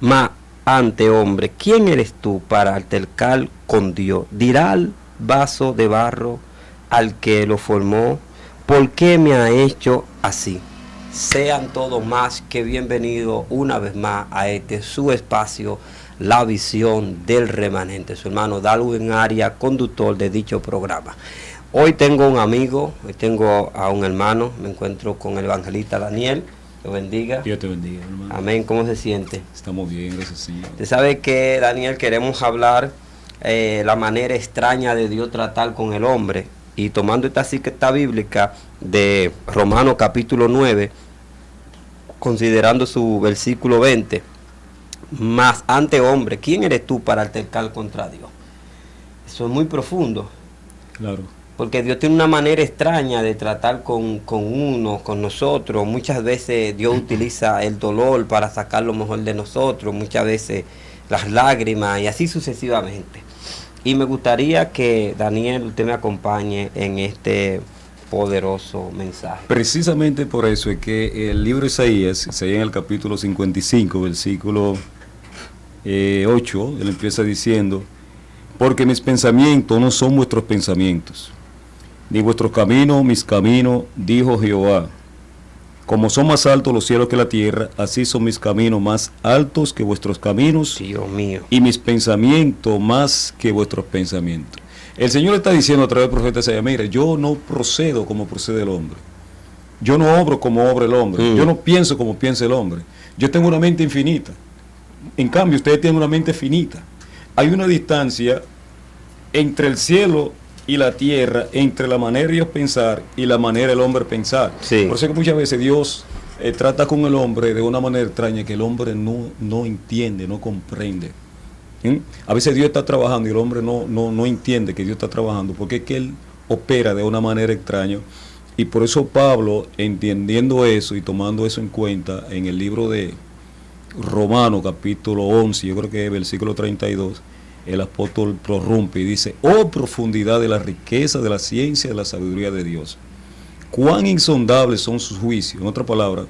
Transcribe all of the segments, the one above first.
Mas ante hombre, ¿quién eres tú para altercar con Dios? Dirá al vaso de barro al que lo formó, ¿por qué me ha hecho así? Sean todos más que bienvenidos una vez más a este su espacio, la visión del remanente. Su hermano Darwin Arias, conductor de dicho programa. Hoy tengo un amigo, hoy tengo a un hermano, me encuentro con el evangelista Daniel. Dios bendiga. Dios te bendiga, hermano. Amén. ¿Cómo se siente? Estamos bien, gracias Señor. Usted sabe que, Daniel, queremos hablar la manera extraña de Dios tratar con el hombre. Y tomando esta cita bíblica de Romanos capítulo 9, considerando su versículo 20, más ante hombre, ¿quién eres tú para altercar contra Dios? Eso es muy profundo. Claro. Porque Dios tiene una manera extraña de tratar con uno, con nosotros. Muchas veces Dios utiliza el dolor para sacar lo mejor de nosotros, muchas veces las lágrimas y así sucesivamente. Y me gustaría que, Daniel, usted me acompañe en este poderoso mensaje. Precisamente por eso es que el libro de Isaías en el capítulo 55, versículo 8, él empieza diciendo, porque mis pensamientos no son vuestros pensamientos, ni vuestros caminos mis caminos, dijo Jehová. Como son más altos los cielos que la tierra, así son mis caminos más altos que vuestros caminos, Dios mío, y mis pensamientos más que vuestros pensamientos. El Señor está diciendo a través del profeta Isaías, mire, yo no procedo como procede el hombre. Yo no obro como obra el hombre. Yo no pienso como piensa el hombre. Yo tengo una mente infinita. En cambio, ustedes tienen una mente finita. Hay una distancia entre el cielo y la tierra, entre la manera de Dios pensar y la manera del hombre pensar. Sí. Por eso es que muchas veces Dios trata con el hombre de una manera extraña que el hombre no entiende, no comprende. ¿Sí? A veces Dios está trabajando y el hombre no entiende que Dios está trabajando, porque es que Él opera de una manera extraña. Y por eso Pablo, entendiendo eso y tomando eso en cuenta, en el libro de Romanos capítulo 11, yo creo que es versículo 32, el apóstol prorrumpe y dice, oh profundidad de la riqueza, de la ciencia, de la sabiduría de Dios. Cuán insondables son sus juicios, en otra palabra,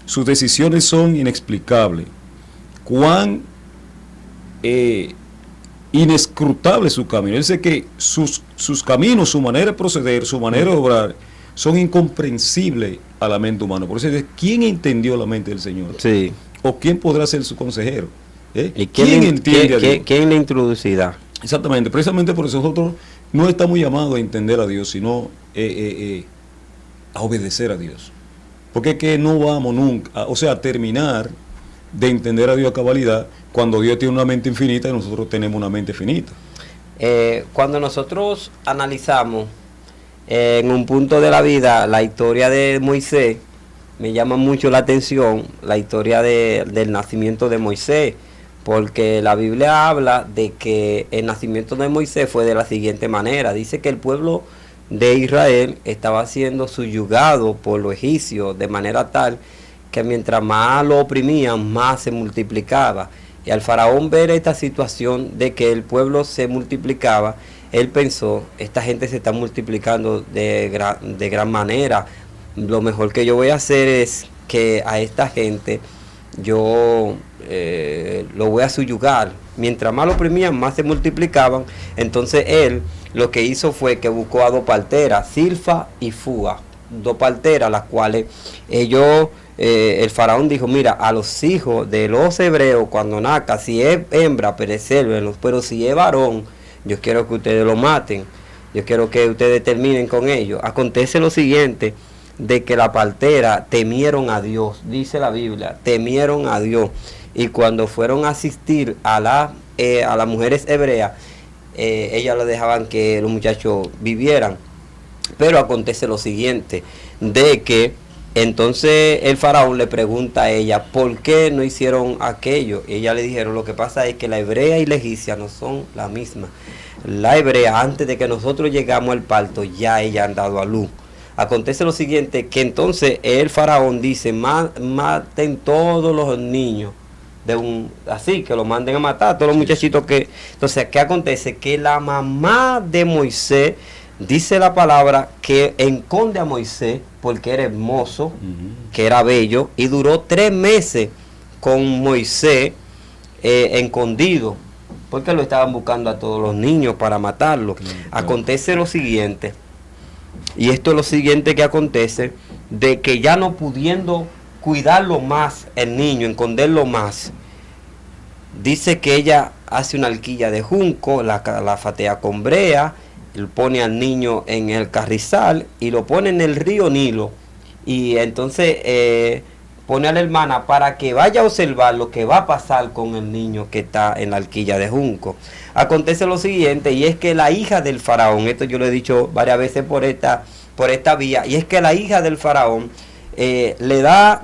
sus decisiones son inexplicables. Cuán inescrutable su camino. Él dice que sus caminos, su manera de proceder, su manera de obrar, son incomprensibles a la mente humana. Por eso dice, ¿quién entendió la mente del Señor? sí. ¿O quién podrá ser su consejero? ¿Y ¿Quién entiende a Dios? ¿Quién le introducirá? Exactamente, precisamente por eso nosotros no estamos llamados a entender a Dios, sino a obedecer a Dios. Porque es que no vamos nunca, a terminar de entender a Dios a cabalidad cuando Dios tiene una mente infinita y nosotros tenemos una mente finita. Cuando nosotros analizamos en un punto de la vida la historia de Moisés, me llama mucho la atención la historia del nacimiento de Moisés, porque la Biblia habla de que el nacimiento de Moisés fue de la siguiente manera. Dice que el pueblo de Israel estaba siendo subyugado por los egipcios de manera tal que mientras más lo oprimían, más se multiplicaba. Y al faraón ver esta situación de que el pueblo se multiplicaba, él pensó, esta gente se está multiplicando de gran manera. Lo mejor que yo voy a hacer es que a esta gente yo lo voy a subyugar. Mientras más lo oprimían, más se multiplicaban. Entonces él lo que hizo fue que buscó a dos parteras, Silfa y Fuga, dos parteras, las cuales ellos, el faraón dijo, mira, a los hijos de los hebreos cuando nazca, si es hembra, perecérvenlos, pero si es varón, yo quiero que ustedes lo maten, yo quiero que ustedes terminen con ellos. Acontece lo siguiente, de que la partera temieron a Dios, dice la Biblia, temieron a Dios, y cuando fueron a asistir a las mujeres hebreas, ellas le dejaban que los muchachos vivieran. Pero acontece lo siguiente, de que entonces el faraón le pregunta a ella, ¿por qué no hicieron aquello? Y ella le dijeron, lo que pasa es que la hebrea y la egipcia no son la misma. La hebrea, antes de que nosotros llegamos al parto, ya ella han dado a luz. Acontece lo siguiente, que entonces el faraón dice, maten todos los niños, así, que lo manden a matar, todos los muchachitos que... Entonces, ¿qué acontece? Que la mamá de Moisés, dice la palabra, que enconde a Moisés, porque era hermoso, que era bello, y duró 3 meses con Moisés, escondido, porque lo estaban buscando a todos los niños para matarlo. Acontece lo siguiente, y esto es lo siguiente que acontece, de que ya no pudiendo cuidarlo más el niño, esconderlo más, dice que ella hace una alquilla de junco, la fatea con brea, pone al niño en el carrizal y lo pone en el río Nilo, y entonces pone a la hermana para que vaya a observar lo que va a pasar con el niño que está en la alquilla de junco. Acontece lo siguiente, y es que la hija del faraón, esto yo lo he dicho varias veces por esta vía, y es que la hija del faraón le da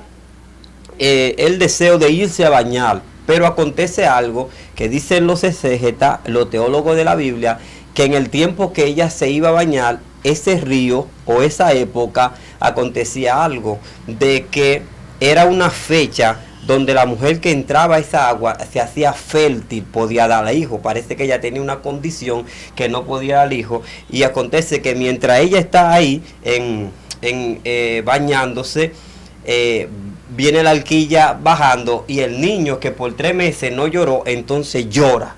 el deseo de irse a bañar, pero acontece algo que dicen los exégetas, los teólogos de la Biblia, que en el tiempo que ella se iba a bañar, ese río o esa época, acontecía algo, de que era una fecha donde la mujer que entraba a esa agua se hacía fértil, podía dar al hijo. Parece que ella tenía una condición que no podía dar al hijo, y acontece que mientras ella está ahí bañándose, viene la alquilla bajando, y el niño que por 3 meses no lloró, entonces llora.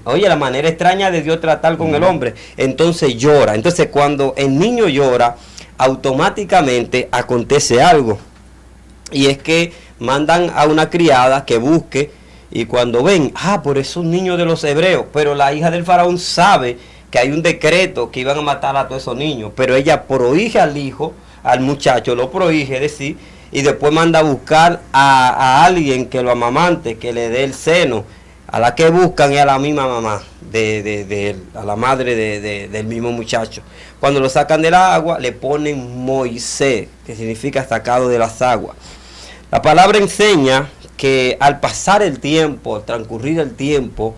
Oye, la manera extraña de Dios tratar con el hombre, entonces llora. Entonces cuando el niño llora, automáticamente acontece algo, y es que mandan a una criada que busque, y cuando ven, por eso es un niño de los hebreos, pero la hija del faraón sabe que hay un decreto que iban a matar a todos esos niños, pero ella prohíbe al hijo, al muchacho, lo prohíbe decir, y después manda a buscar a alguien que lo amamante, que le dé el seno. A la que buscan es a la misma mamá de él, a la madre del mismo muchacho. Cuando lo sacan del agua, le ponen Moisés, que significa sacado de las aguas. La palabra enseña que al pasar el tiempo, al transcurrir el tiempo,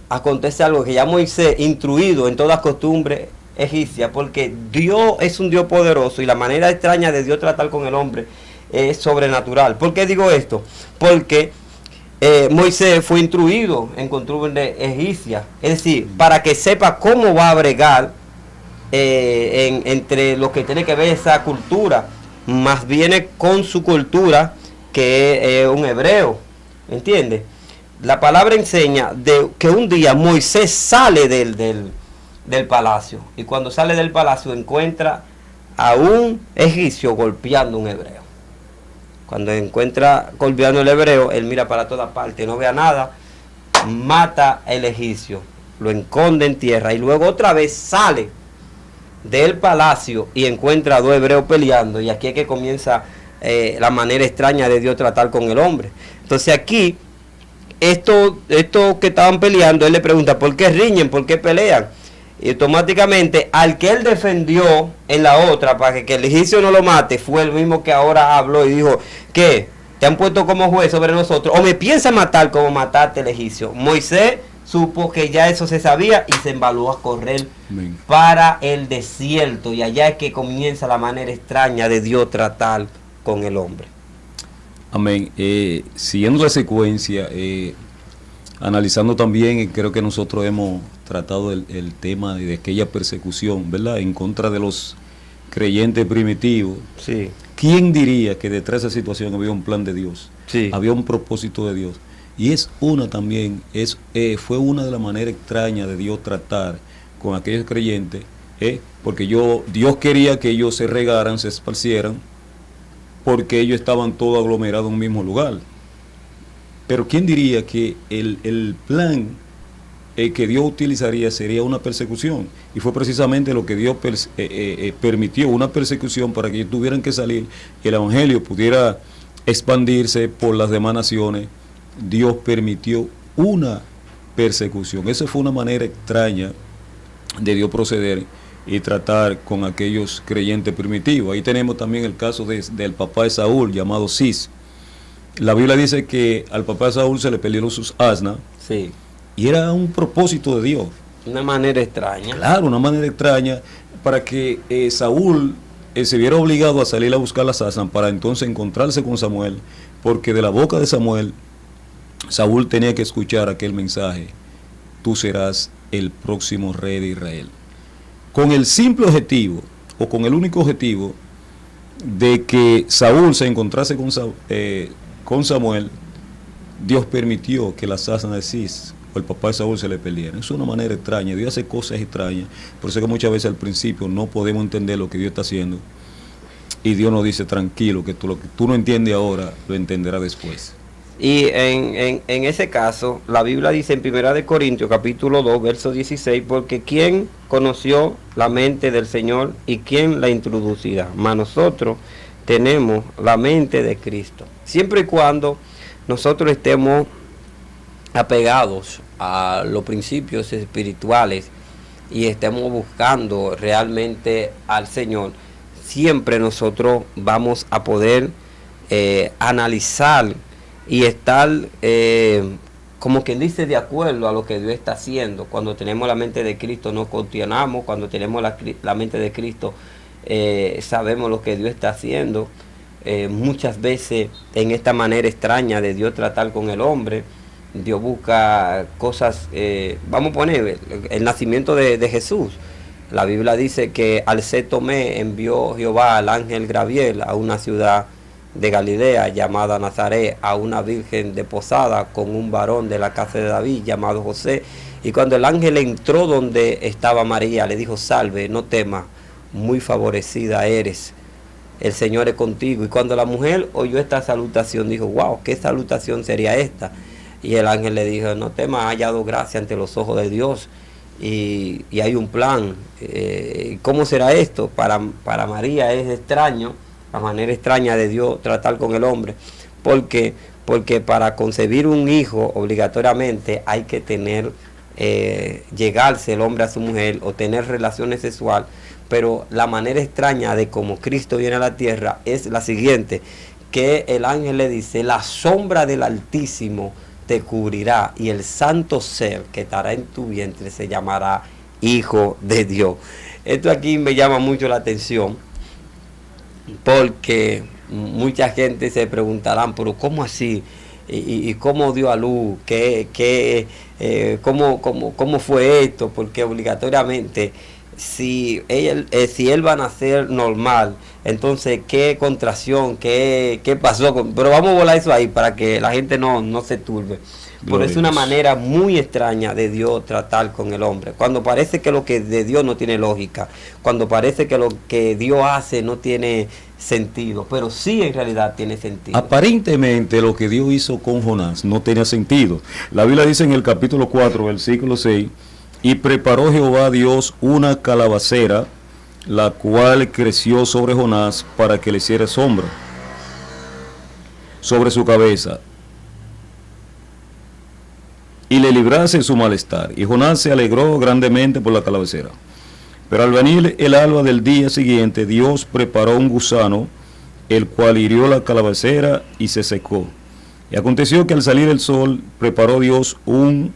acontece algo, que ya Moisés, instruido en todas costumbres egipcias, porque Dios es un Dios poderoso, y la manera extraña de Dios tratar con el hombre es sobrenatural. ¿Por qué digo esto? Porque Moisés fue instruido en costumbres egipcias, es decir, para que sepa cómo va a bregar entre lo que tiene que ver esa cultura, más viene con su cultura, que es un hebreo, ¿entiendes? La palabra enseña de que un día Moisés sale del palacio, y cuando sale del palacio encuentra a un egipcio golpeando a un hebreo. Cuando encuentra golpeando al hebreo, él mira para todas partes, no vea nada, mata al egipcio, lo esconde en tierra, y luego otra vez sale del palacio y encuentra a 2 hebreos peleando, y aquí es que comienza la manera extraña de Dios tratar con el hombre. Entonces aquí, estos que estaban peleando, él le pregunta, ¿por qué riñen? ¿Por qué pelean? Y automáticamente, al que él defendió en la otra, para que el egipcio no lo mate, fue el mismo que ahora habló y dijo, ¿qué? ¿Te han puesto como juez sobre nosotros? ¿O me piensa matar como mataste el egipcio? Moisés supo que ya eso se sabía, y se embaló a correr para el desierto, y allá es que comienza la manera extraña de Dios tratar con el hombre. Amén. Siguiendo la secuencia, analizando también, creo que nosotros hemos tratado el tema de aquella persecución, ¿verdad?, en contra de los creyentes primitivos. Sí. ¿Quién diría que detrás de esa situación había un plan de Dios? Sí. Había un propósito de Dios. Y fue una de las maneras extrañas de Dios tratar con aquellos creyentes, porque Dios quería que ellos se regaran, se esparcieran, porque ellos estaban todos aglomerados en un mismo lugar. Pero ¿quién diría que el plan que Dios utilizaría sería una persecución? Y fue precisamente lo que Dios permitió, una persecución, para que ellos tuvieran que salir y el evangelio pudiera expandirse por las demás naciones. Dios permitió una persecución. Esa fue una manera extraña de Dios proceder y tratar con aquellos creyentes primitivos. Ahí tenemos también el caso del papá de Saúl, llamado Cis. La Biblia dice que al papá de Saúl se le perdieron sus asnas. Sí. Y era un propósito de Dios. Una manera extraña. Claro, una manera extraña, para que Saúl se viera obligado a salir a buscar las asnas, para entonces encontrarse con Samuel, porque de la boca de Samuel, Saúl tenía que escuchar aquel mensaje: tú serás el próximo rey de Israel. Con el simple objetivo, o con el único objetivo, de que Saúl se encontrase con Samuel, Dios permitió que las asnas de Cis o el papá de Saúl se le perdieran. Es una manera extraña. Dios hace cosas extrañas. Por eso que muchas veces al principio no podemos entender lo que Dios está haciendo. Y Dios nos dice, tranquilo, que lo que tú no entiendes ahora, lo entenderás después. Y en ese caso, la Biblia dice en 1 Corintios capítulo 2, verso 16, porque ¿quién conoció la mente del Señor y quién la introducirá? Mas nosotros tenemos la mente de Cristo. Siempre y cuando nosotros estemos apegados a los principios espirituales y estemos buscando realmente al Señor, siempre nosotros vamos a poder analizar y estar, como quien dice, de acuerdo a lo que Dios está haciendo. Cuando tenemos la mente de Cristo nos cuestionamos, cuando tenemos la mente de Cristo sabemos lo que Dios está haciendo. Muchas veces en esta manera extraña de Dios tratar con el hombre, Dios busca cosas, vamos a poner el nacimiento de Jesús. La Biblia dice que al sexto mes envió Jehová al ángel Gabriel a una ciudad de Galilea llamada Nazaret, a una virgen desposada con un varón de la casa de David llamado José. Y cuando el ángel entró donde estaba María, le dijo: salve, no temas, muy favorecida eres, el Señor es contigo. Y cuando la mujer oyó esta salutación, dijo: wow, ¿qué salutación sería esta? Y el ángel le dijo: no temas, hallado gracia ante los ojos de Dios, y hay un plan. ¿Cómo será esto? Para María es extraño, la manera extraña de Dios tratar con el hombre, porque para concebir un hijo obligatoriamente hay que tener, llegarse el hombre a su mujer o tener relaciones sexuales. Pero la manera extraña de cómo Cristo viene a la tierra es la siguiente, que el ángel le dice: la sombra del Altísimo te cubrirá y el santo ser que estará en tu vientre se llamará Hijo de Dios. Esto aquí me llama mucho la atención, porque mucha gente se preguntarán: pero ¿cómo así? ¿Y cómo dio a luz? ¿Cómo fue esto? Porque obligatoriamente, si él va a nacer normal, entonces qué contracción, qué pasó. Pero vamos a volar eso ahí para que la gente no se turbe. Pero es una manera muy extraña de Dios tratar con el hombre. Cuando parece que lo que de Dios no tiene lógica, cuando parece que lo que Dios hace no tiene sentido, pero sí en realidad tiene sentido. Aparentemente lo que Dios hizo con Jonás no tenía sentido. La Biblia dice en el capítulo 4, versículo 6, y preparó Jehová Dios una calabacera, la cual creció sobre Jonás para que le hiciera sombra sobre su cabeza y le librase su malestar. Y Jonás se alegró grandemente por la calabacera. Pero al venir el alba del día siguiente, Dios preparó un gusano, el cual hirió la calabacera y se secó. Y aconteció que al salir el sol, preparó Dios un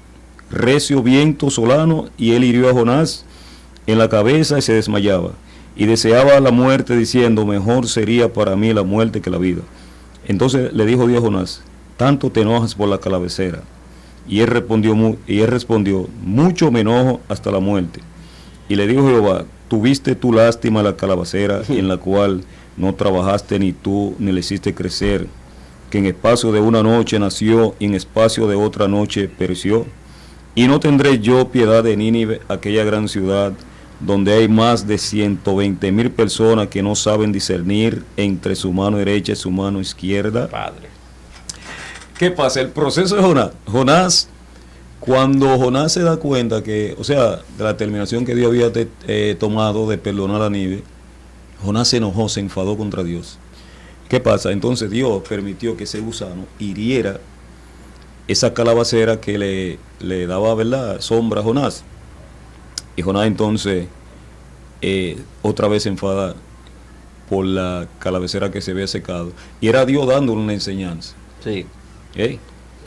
recio viento solano, y él hirió a Jonás en la cabeza y se desmayaba. Y deseaba la muerte, diciendo: mejor sería para mí la muerte que la vida. Entonces le dijo Dios a Jonás: tanto te enojas por la calabacera. Y él respondió: mucho me enojo hasta la muerte. Y le dijo Jehová: tuviste tu lástima a la calabacera, en la cual no trabajaste ni tú, ni le hiciste crecer, que en espacio de una noche nació, y en espacio de otra noche pereció. Y no tendré yo piedad de Nínive, aquella gran ciudad, donde hay más de 120,000 personas que no saben discernir entre su mano derecha y su mano izquierda. Padre. ¿Qué pasa? El proceso de Jonás, cuando Jonás se da cuenta que, o sea, de la determinación que Dios había tomado de perdonar a Nínive, Jonás se enojó, se enfadó contra Dios. ¿Qué pasa? Entonces Dios permitió que ese gusano hiriera esa calabacera que le daba, ¿verdad?, sombra a Jonás. Y Jonás entonces otra vez se enfada por la calabacera que se había secado. Y era Dios dándole una enseñanza. Sí. Sí.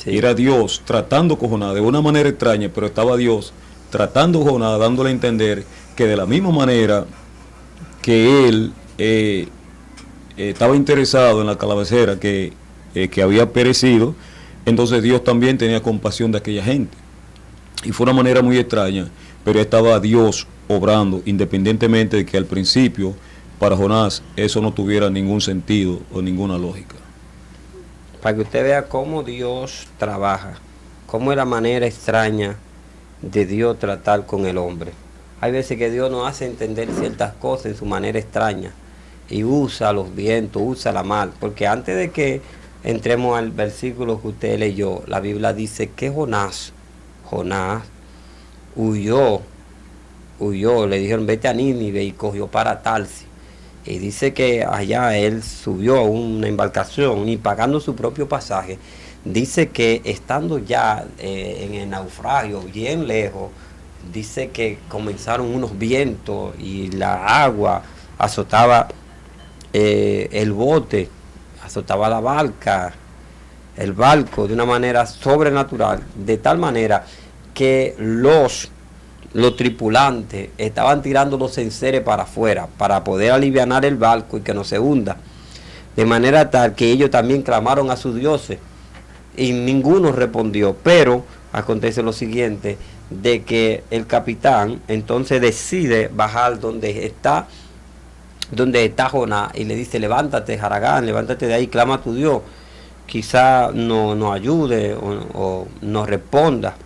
Era Dios tratando con Jonás de una manera extraña, pero estaba Dios tratando con Jonás, dándole a entender que de la misma manera que él estaba interesado en la calabacera que había perecido, entonces Dios también tenía compasión de aquella gente. Y fue una manera muy extraña, pero estaba Dios obrando, independientemente de que al principio para Jonás eso no tuviera ningún sentido o ninguna lógica. para que usted vea cómo Dios trabaja, cómo es la manera extraña de Dios tratar con el hombre. Hay veces que Dios nos hace entender ciertas cosas en su manera extraña y usa los vientos, usa la mar, porque antes de que entremos al versículo que usted leyó, la Biblia dice que Jonás huyó, le dijeron vete a Nínive y cogió para Tarsis. Y dice que allá él subió a una embarcación y pagando su propio pasaje, dice que estando ya en el naufragio, bien lejos, dice que comenzaron unos vientos y la agua azotaba el bote, azotaba la barca, el barco de una manera sobrenatural, de tal manera que los tripulantes estaban tirando los enseres para afuera para poder alivianar el barco y que no se hunda. De manera tal que ellos también clamaron a sus dioses y ninguno respondió. Pero acontece lo siguiente, de que el capitán entonces decide bajar donde está Jonás y le dice, levántate, Haragán, levántate de ahí, clama a tu Dios, quizá nos ayude o nos responda.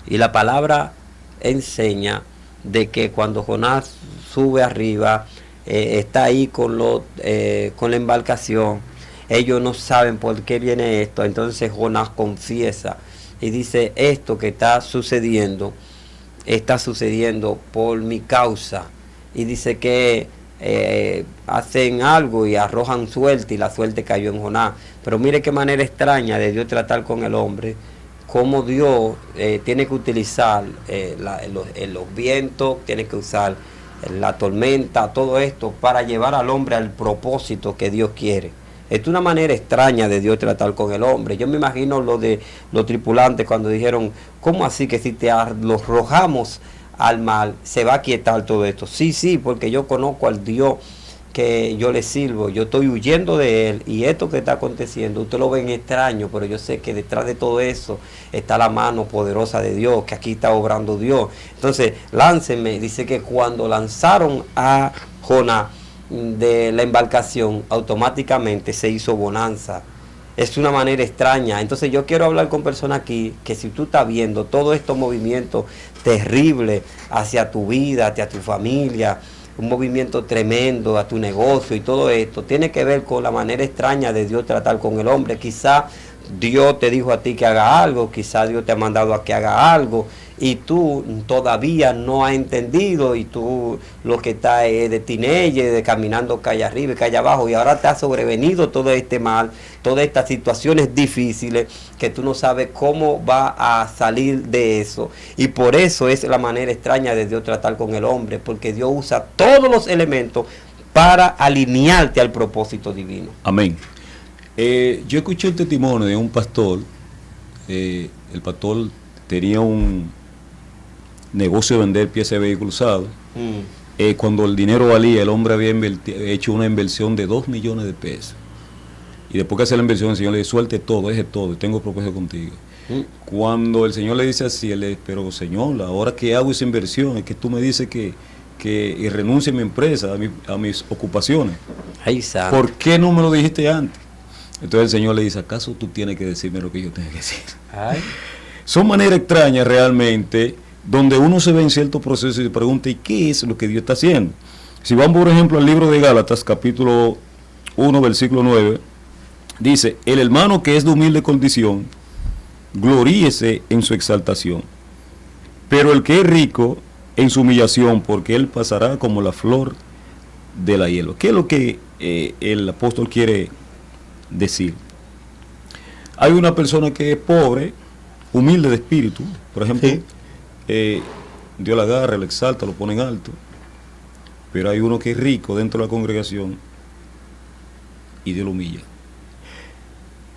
Y la palabra enseña de que cuando Jonás sube arriba, está ahí con la embarcación, ellos no saben por qué viene esto. Entonces Jonás confiesa y dice, esto que está sucediendo por mi causa. Y dice que hacen algo y arrojan suerte y la suerte cayó en Jonás. Pero mire qué manera extraña de Dios tratar con el hombre, cómo Dios tiene que utilizar los vientos, tiene que usar la tormenta, todo esto para llevar al hombre al propósito que Dios quiere. Es una manera extraña de Dios tratar con el hombre. Yo me imagino lo de los tripulantes cuando dijeron, ¿cómo así que si los arrojamos al mar se va a quietar todo esto? Sí, porque yo conozco al Dios que yo le sirvo, yo estoy huyendo de él y esto que está aconteciendo, usted lo ven extraño, pero yo sé que detrás de todo eso está la mano poderosa de Dios, que aquí está obrando Dios. Entonces, láncenme, dice que cuando lanzaron a Jonás de la embarcación, automáticamente se hizo bonanza. Es una manera extraña. Entonces yo quiero hablar con personas aquí que si tú estás viendo todos estos movimientos terribles hacia tu vida, hacia tu familia, un movimiento tremendo a tu negocio y todo esto, tiene que ver con la manera extraña de Dios tratar con el hombre. Quizá Dios te dijo a ti que haga algo, quizá Dios te ha mandado a que haga algo y tú todavía no has entendido y tú lo que estás es de teenager, de caminando calle arriba y calle abajo y ahora te ha sobrevenido todo este mal, todas estas situaciones difíciles que tú no sabes cómo va a salir de eso. Y por eso es la manera extraña de Dios tratar con el hombre, porque Dios usa todos los elementos para alinearte al propósito divino. Amén. Yo escuché un testimonio de un pastor. El pastor tenía un negocio de vender piezas de vehículos usados. Cuando el dinero valía, el hombre había hecho una inversión de 2 millones de pesos. Y después que hace la inversión, el Señor le dice, suelte todo, deje todo, tengo propósito contigo. Cuando el Señor le dice así, él le dice, pero Señor, ahora que hago esa inversión, es que tú me dices que renuncie a mi empresa, a mis ocupaciones. ¿Por qué no me lo dijiste antes? Entonces el Señor le dice, ¿acaso tú tienes que decirme lo que yo tengo que decir? Son maneras extrañas realmente, donde uno se ve en ciertos procesos y se pregunta, ¿y qué es lo que Dios está haciendo? Si vamos, por ejemplo, al libro de Gálatas, capítulo 1, versículo 9, dice, el hermano que es de humilde condición, gloríese en su exaltación, pero el que es rico en su humillación, porque él pasará como la flor de la hielo. ¿Qué es lo que el apóstol quiere decir? Hay una persona que es pobre, humilde de espíritu, por ejemplo, Dios la agarra, la exalta, lo pone en alto, pero hay uno que es rico dentro de la congregación y Dios lo humilla.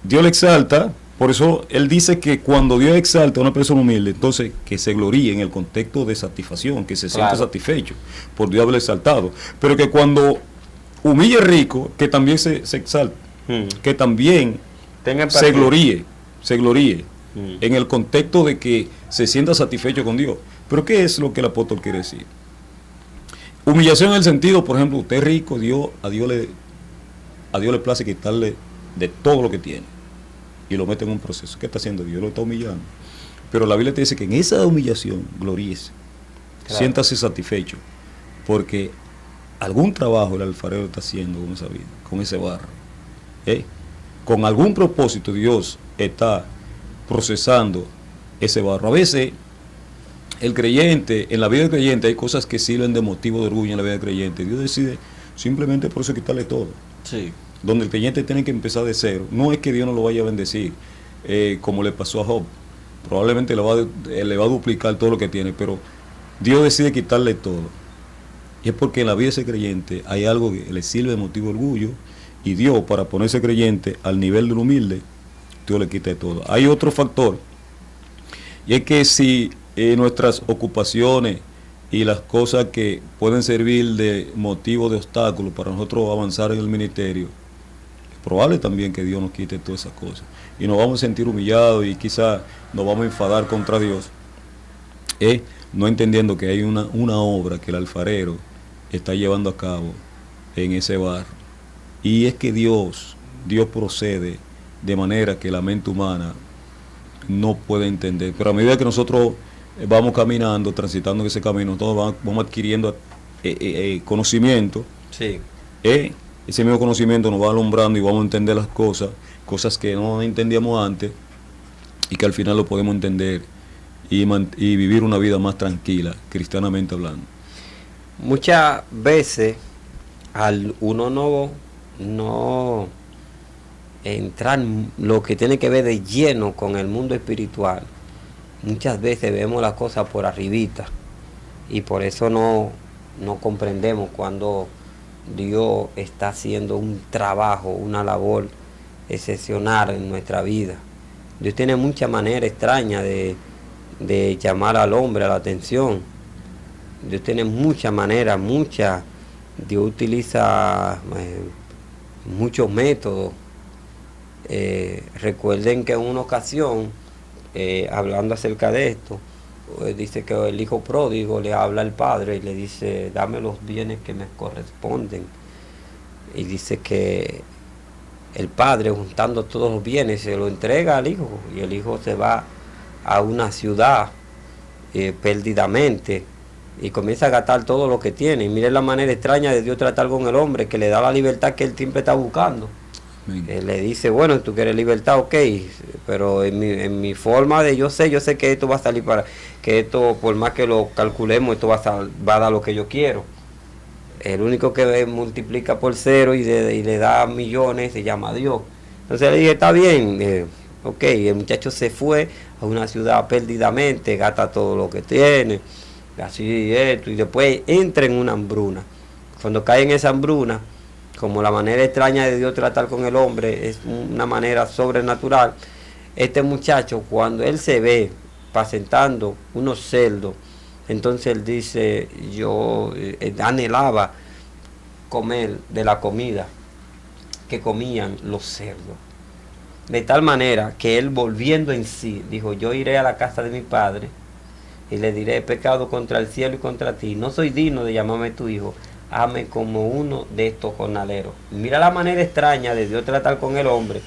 Dios le exalta, por eso él dice que cuando Dios exalta a una persona humilde, entonces que se gloríe en el contexto de satisfacción, que se sienta satisfecho por Dios haberle exaltado, pero que cuando humille rico, que también se exalte, que también se gloríe en el contexto de que se sienta satisfecho con Dios. Pero ¿qué es lo que el apóstol quiere decir? Humillación en el sentido, por ejemplo, usted es rico, a Dios le place quitarle de todo lo que tiene. y lo mete en un proceso. ¿Qué está haciendo Dios? Lo está humillando. Pero la Biblia te dice que en esa humillación gloríese, claro, siéntase satisfecho, porque algún trabajo el alfarero está haciendo con esa vida, con ese barro. Con algún propósito Dios está procesando ese barro. A veces el creyente, en la vida del creyente hay cosas que sirven de motivo de orgullo en la vida del creyente. Dios decide simplemente por eso quitarle todo. Sí. Donde el creyente tiene que empezar de cero. No es que Dios no lo vaya a bendecir, como le pasó a Job. Probablemente le va a duplicar todo lo que tiene, pero Dios decide quitarle todo. Y es porque en la vida de ese creyente hay algo que le sirve de motivo de orgullo, y Dios, para ponerse creyente al nivel del humilde, Dios le quita todo. Hay otro factor, y es que si nuestras ocupaciones y las cosas que pueden servir de motivo de obstáculo para nosotros avanzar en el ministerio, es probable también que Dios nos quite todas esas cosas. Y nos vamos a sentir humillados y quizás nos vamos a enfadar contra Dios, no entendiendo que hay una obra que el alfarero está llevando a cabo en ese barro. Y es que Dios procede de manera que la mente humana no puede entender. Pero a medida que nosotros vamos caminando, transitando en ese camino, todos vamos adquiriendo conocimiento. Sí. Ese mismo conocimiento nos va alumbrando y vamos a entender las cosas que no entendíamos antes, y que al final lo podemos entender y vivir una vida más tranquila, cristianamente hablando. Muchas veces al uno no entrar lo que tiene que ver de lleno con el mundo espiritual, muchas veces vemos las cosas por arribita, y por eso no comprendemos cuando Dios está haciendo un trabajo, una labor excepcional en nuestra vida. Dios tiene muchas maneras extrañas de llamar al hombre a la atención. Dios tiene muchas maneras, Dios utiliza muchos métodos. Recuerden que en una ocasión, hablando acerca de esto, dice que el hijo pródigo le habla al padre y le dice: dame los bienes que me corresponden. Y dice que el padre, juntando todos los bienes, se lo entrega al hijo, y el hijo se va a una ciudad perdidamente y comienza a gastar todo lo que tiene. Y miren la manera extraña de Dios tratar con el hombre, que le da la libertad que él siempre está buscando. Le dice: bueno, tú quieres libertad, ok, pero en mi forma de yo sé que esto va a salir que esto, por más que lo calculemos, esto va a dar lo que yo quiero. El único que multiplica por cero y le da millones se llama Dios. Entonces le dije: está bien, ok. El muchacho se fue a una ciudad perdidamente, gasta todo lo que tiene, así esto, y después entra en una hambruna. Cuando cae en esa hambruna, como la manera extraña de Dios tratar con el hombre es una manera sobrenatural, este muchacho, cuando él se ve apacentando unos cerdos, entonces él dice: yo anhelaba comer de la comida que comían los cerdos. De tal manera que él, volviendo en sí, dijo: yo iré a la casa de mi padre y le diré: he pecado contra el cielo y contra ti, no soy digno de llamarme tu hijo, hazme como uno de estos jornaleros. Mira la manera extraña de Dios tratar con el hombre,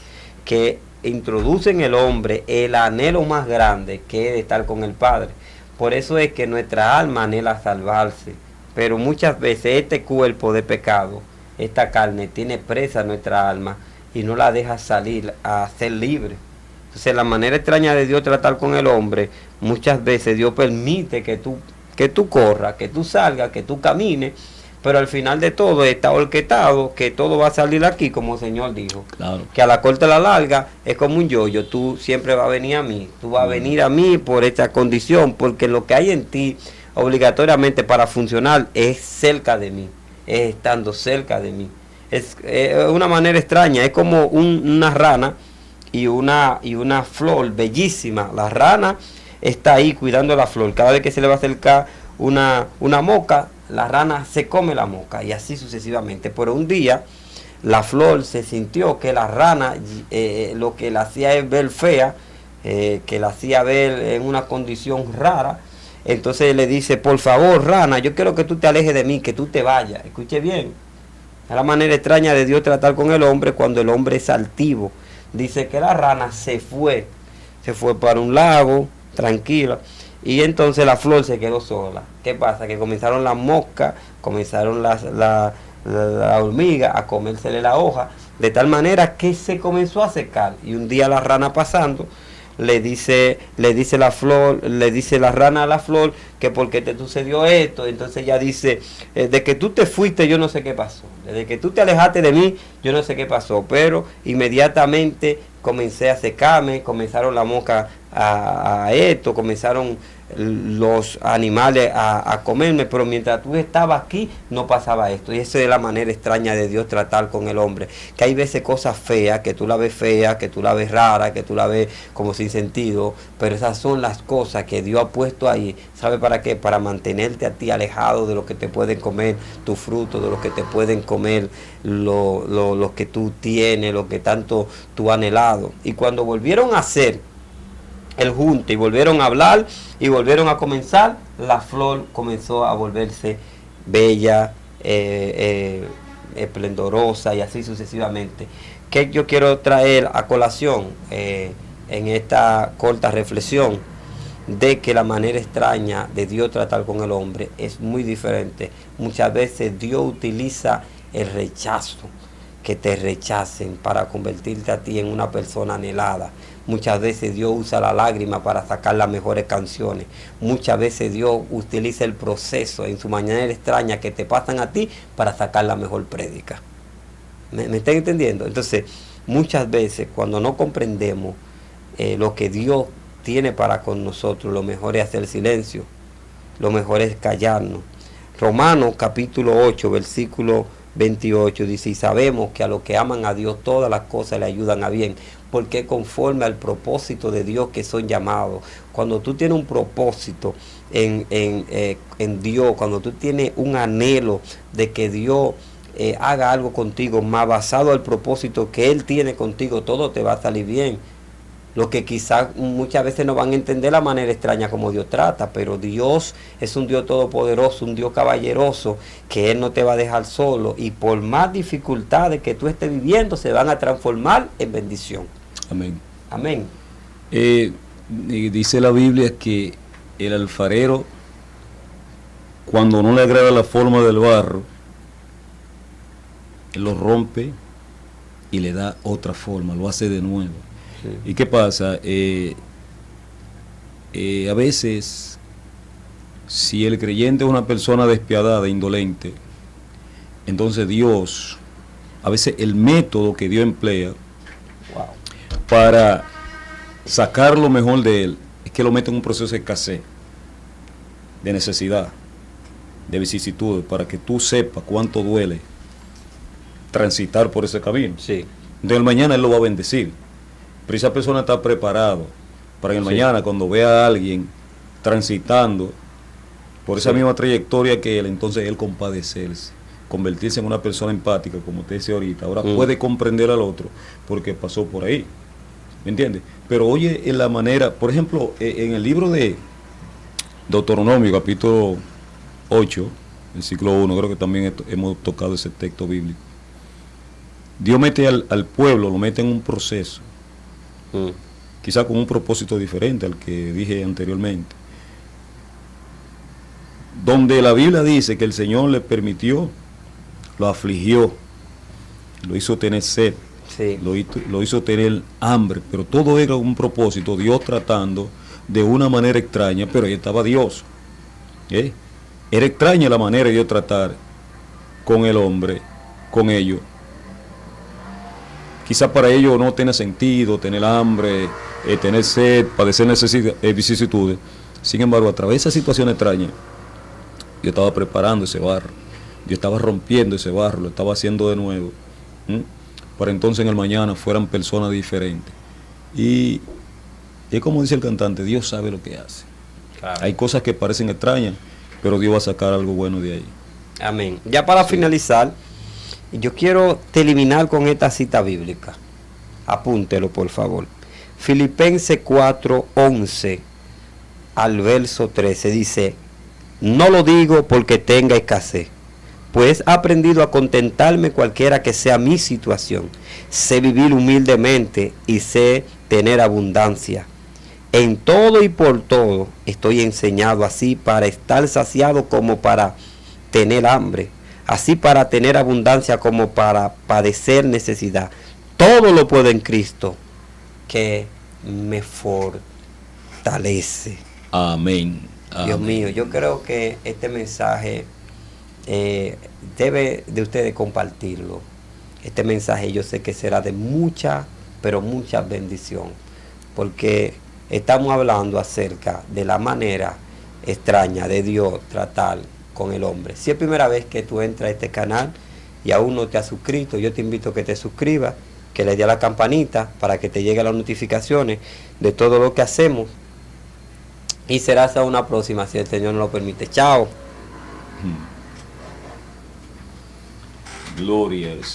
que introduce en el hombre el anhelo más grande, que es de estar con el Padre. Por eso es que nuestra alma anhela salvarse, pero muchas veces este cuerpo de pecado, esta carne, tiene presa nuestra alma y no la deja salir a ser libre. Entonces la manera extraña de Dios tratar con el hombre, muchas veces Dios permite que tú corras, que tú salgas, que tú camines, pero al final de todo está orquestado que todo va a salir aquí, como el Señor dijo. Claro. Que a la corta y la larga es como un yoyo, tú siempre vas a venir a mí, tú vas a venir a mí por esta condición, porque lo que hay en ti obligatoriamente para funcionar es cerca de mí, es estando cerca de mí. Es una manera extraña, es como una rana y una flor bellísima. La rana está ahí cuidando la flor, cada vez que se le va a acercar una moca, la rana se come la moca, y así sucesivamente. Pero un día la flor se sintió que la rana lo que la hacía es ver fea, que la hacía ver en una condición rara. Entonces le dice: por favor, rana, yo quiero que tú te alejes de mí, que tú te vayas. Escuche bien, es la manera extraña de Dios tratar con el hombre cuando el hombre es altivo. dice que la rana se fue para un lago, tranquila, y entonces la flor se quedó sola. ¿Qué pasa? Que comenzaron las moscas, comenzaron la hormiga a comérsele la hoja, de tal manera que se comenzó a secar. Y un día la rana pasando, le dice la rana a la flor que por qué te sucedió esto. Entonces ella dice, de que tú te fuiste yo no sé qué pasó, desde que tú te alejaste de mí yo no sé qué pasó, pero inmediatamente comencé a secarme, comenzaron las moscas a esto, comenzaron los animales a comerme, pero mientras tú estabas aquí no pasaba esto. Y esa es la manera extraña de Dios tratar con el hombre, que hay veces cosas feas, que tú la ves fea, que tú la ves rara, que tú la ves como sin sentido, pero esas son las cosas que Dios ha puesto ahí. ¿Sabe para qué? Para mantenerte a ti alejado de lo que te pueden comer tus frutos, de lo que te pueden comer lo que tú tienes, lo que tanto tú has anhelado. Y cuando volvieron a hacer el junte y volvieron a hablar y volvieron a comenzar, la flor comenzó a volverse bella, esplendorosa y así sucesivamente. ¿Qué yo quiero traer a colación en esta corta reflexión? De que la manera extraña de Dios tratar con el hombre es muy diferente. Muchas veces Dios utiliza el rechazo, que te rechacen, para convertirte a ti en una persona anhelada. Muchas veces Dios usa la lágrima para sacar las mejores canciones. Muchas veces Dios utiliza el proceso en su manera extraña que te pasan a ti para sacar la mejor prédica. ¿Me están entendiendo? Entonces, muchas veces cuando no comprendemos lo que Dios tiene para con nosotros, lo mejor es hacer silencio, lo mejor es callarnos. Romanos capítulo 8, versículo 28 dice, y sabemos que a los que aman a Dios todas las cosas le ayudan a bien, porque conforme al propósito de Dios que son llamados. Cuando tú tienes un propósito en Dios, cuando tú tienes un anhelo de que Dios haga algo contigo, más basado al propósito que Él tiene contigo, todo te va a salir bien. Lo que quizás muchas veces no van a entender la manera extraña como Dios trata, pero Dios es un Dios todopoderoso, un Dios caballeroso, que Él no te va a dejar solo, y por más dificultades que tú estés viviendo, se van a transformar en bendición. Amén. Amén. Dice la Biblia que el alfarero, cuando no le agrada la forma del barro, él lo rompe y le da otra forma, lo hace de nuevo. Sí. ¿Y qué pasa? A veces, si el creyente es una persona despiadada, indolente, entonces Dios, a veces el método que Dios emplea para sacar lo mejor de él es que lo mete en un proceso de escasez, de necesidad, de vicisitudes, para que tú sepas cuánto duele transitar por ese camino. Sí. Entonces mañana Él lo va a bendecir. Pero esa persona está preparado para que el mañana, cuando vea a alguien transitando por esa misma trayectoria que él, entonces él compadecerse, convertirse en una persona empática, como usted dice ahorita. Ahora puede comprender al otro porque pasó por ahí. ¿Me entiende? Pero oye, en la manera, por ejemplo, en el libro de Deuteronomio, capítulo 8, versículo 1, creo que también hemos tocado ese texto bíblico. Dios mete al pueblo, lo mete en un proceso. Quizá con un propósito diferente al que dije anteriormente, donde la Biblia dice que el Señor le permitió, lo afligió, lo hizo tener sed, sí, lo hizo tener hambre, pero todo era un propósito, Dios tratando de una manera extraña, pero ahí estaba Dios. Era extraña la manera de Dios tratar con el hombre, con ellos. Quizás para ellos no tiene sentido tener hambre, tener sed, padecer vicisitudes. Sin embargo, a través de esa situación extraña, yo estaba preparando ese barro, yo estaba rompiendo ese barro, lo estaba haciendo de nuevo, para entonces en el mañana fueran personas diferentes. Y es como dice el cantante, Dios sabe lo que hace. Claro. Hay cosas que parecen extrañas, pero Dios va a sacar algo bueno de ahí. Amén. Ya para finalizar, yo quiero terminar con esta cita bíblica. Apúntelo, por favor. Filipenses 4:11 al verso 13 dice: no lo digo porque tenga escasez, pues he aprendido a contentarme cualquiera que sea mi situación. Sé vivir humildemente y sé tener abundancia. En todo y por todo estoy enseñado, así para estar saciado como para tener hambre, así para tener abundancia como para padecer necesidad. Todo lo puedo en Cristo que me fortalece. Amén. Dios Amén. mío, yo creo que este mensaje debe de ustedes compartirlo. Este mensaje yo sé que será de mucha, pero mucha bendición, porque estamos hablando acerca de la manera extraña de Dios tratar con el hombre. Si es primera vez que tú entras a este canal y aún no te has suscrito, yo te invito a que te suscribas, que le dé a la campanita para que te lleguen las notificaciones de todo lo que hacemos. Y será hasta una próxima, si el Señor nos lo permite. Chao. Gloria al Señor.